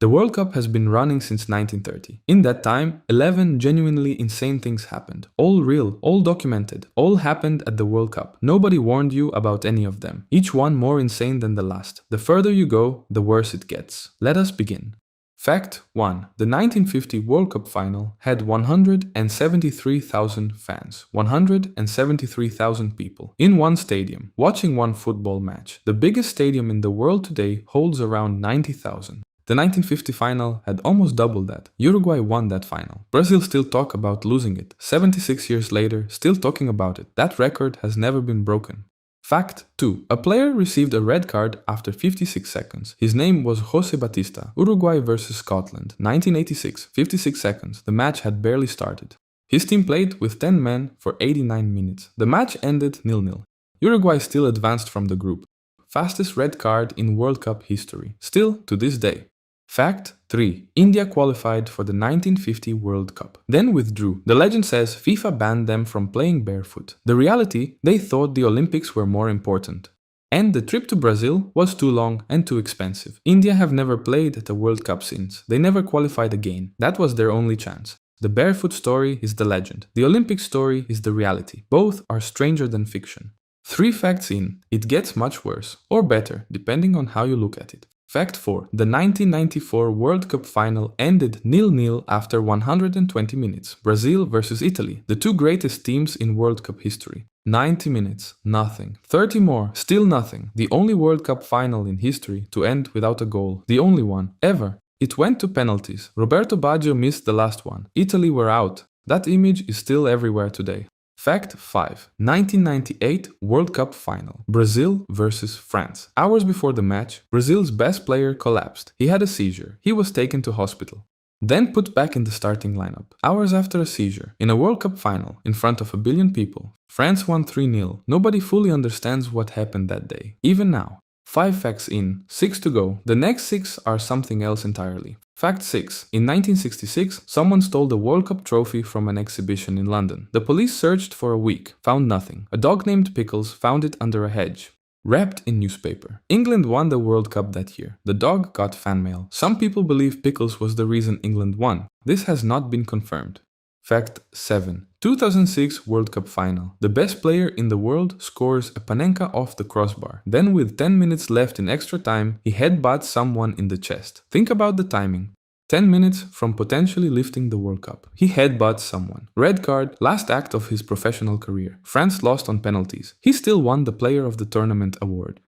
The World Cup has been running since 1930. In that time, 11 genuinely insane things happened. All real, all documented, all happened at the World Cup. Nobody warned you about any of them. Each one more insane than the last. The further you go, the worse it gets. Let us begin. Fact 1. The 1950 World Cup final had 173,000 fans, 173,000 people, in one stadium, watching one football match. The biggest stadium in the world today holds around 90,000. The 1950 final had almost double that. Uruguay won that final. Brazil still talk about losing it. 76 years later, still talking about it. That record has never been broken. Fact 2. A player received a red card after 56 seconds. His name was José Batista. Uruguay vs Scotland, 1986, 56 seconds. The match had barely started. His team played with 10 men for 89 minutes. The match ended 0-0. Uruguay still advanced from the group. Fastest red card in World Cup history. Still to this day. Fact 3. India qualified for the 1950 World Cup, then withdrew. The legend says FIFA banned them from playing barefoot. The reality, they thought the Olympics were more important. And the trip to Brazil was too long and too expensive. India have never played at a World Cup since. They never qualified again. That was their only chance. The barefoot story is the legend. The Olympic story is the reality. Both are stranger than fiction. 3 facts in, it gets much worse, or better, depending on how you look at it. Fact 4. The 1994 World Cup final ended 0-0 after 120 minutes. Brazil vs Italy, the two greatest teams in World Cup history. 90 minutes, nothing. 30 more, still nothing. The only World Cup final in history to end without a goal. The only one, ever. It went to penalties. Roberto Baggio missed the last one. Italy were out. That image is still everywhere today. Fact 5. 1998 World Cup final. Brazil vs France. Hours before the match, Brazil's best player collapsed. He had a seizure. He was taken to hospital. Then put back in the starting lineup. Hours after a seizure, in a World Cup final, in front of 1 billion people, France won 3-0. Nobody fully understands what happened that day. Even now. 5 facts in, 6 to go. The next 6 are something else entirely. Fact 6. In 1966, someone stole the World Cup trophy from an exhibition in London. The police searched for a week, found nothing. A dog named Pickles found it under a hedge, wrapped in newspaper. England won the World Cup that year. The dog got fan mail. Some people believe Pickles was the reason England won. This has not been confirmed. Fact 7. 2006 World Cup final. The best player in the world scores a panenka off the crossbar. Then with 10 minutes left in extra time, he headbutts someone in the chest. Think about the timing. 10 minutes from potentially lifting the World Cup. He headbutts someone. Red card, last act of his professional career. France lost on penalties. He still won the Player of the Tournament award.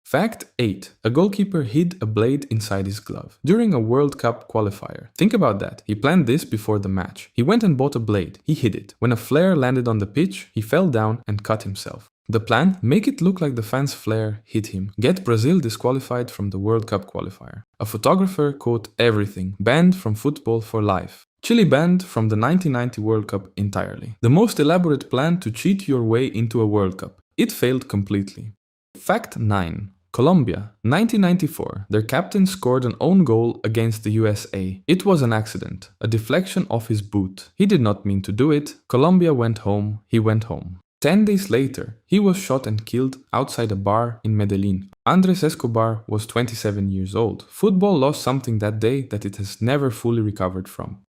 Fact 8. A goalkeeper hid a blade inside his glove during a World Cup qualifier. Think about that. He planned this before the match. He went and bought a blade. He hid it. When a flare landed on the pitch, he fell down and cut himself. The plan? Make it look like the fan's flare hit him. Get Brazil disqualified from the World Cup qualifier. A photographer caught everything. Banned from football for life. Chile banned from the 1990 World Cup entirely. The most elaborate plan to cheat your way into a World Cup. It failed completely. Fact 9. Colombia, 1994. Their captain scored an own goal against the USA. It was an accident, a deflection off his boot. He did not mean to do it. Colombia went home. He went home. 10 days later, he was shot and killed outside a bar in Medellin. Andres Escobar was 27 years old. Football lost something that day that it has never fully recovered from.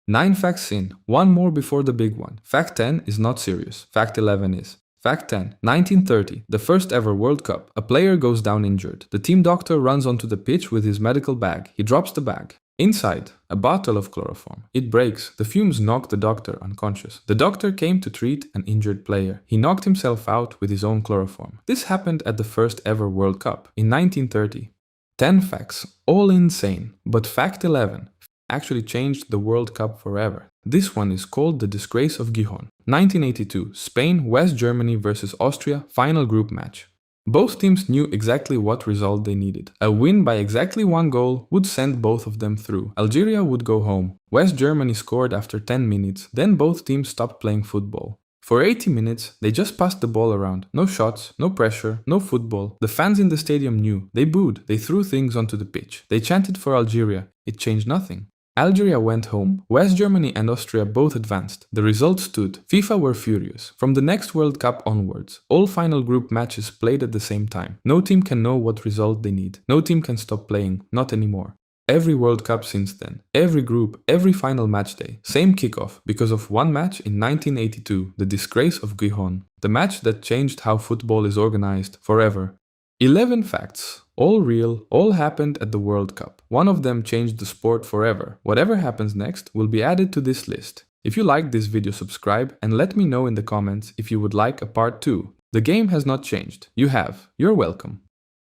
9 facts in, 1 more before the big one. Fact 10 is not serious. Fact 11 is. Fact 10. 1930, the first ever World Cup. A player goes down injured. The team doctor runs onto the pitch with his medical bag. He drops the bag. Inside, a bottle of chloroform. It breaks. The fumes knock the doctor unconscious. The doctor came to treat an injured player. He knocked himself out with his own chloroform. This happened at the first ever World Cup in 1930. 10 facts, all insane. But fact 11 actually changed the World Cup forever. This one is called The Disgrace of Gijón. 1982, Spain, West Germany vs Austria, final group match. Both teams knew exactly what result they needed. A win by exactly 1 goal would send both of them through. Algeria would go home. West Germany scored after 10 minutes, then both teams stopped playing football. For 80 minutes, they just passed the ball around. No shots, no pressure, no football. The fans in the stadium knew. They booed. They threw things onto the pitch. They chanted for Algeria. It changed nothing. Algeria went home. West Germany and Austria both advanced. The result stood. FIFA were furious. From the next World Cup onwards, all final group matches played at the same time. No team can know what result they need. No team can stop playing. Not anymore. Every World Cup since then. Every group, every final match day. Same kickoff, because of one match in 1982, the disgrace of Gijón. The match that changed how football is organized forever. 11 facts. All real, all happened at the World Cup. One of them changed the sport forever. Whatever happens next will be added to this list. If you liked this video, subscribe and let me know in the comments if you would like a part 2. The game has not changed. You have. You're welcome.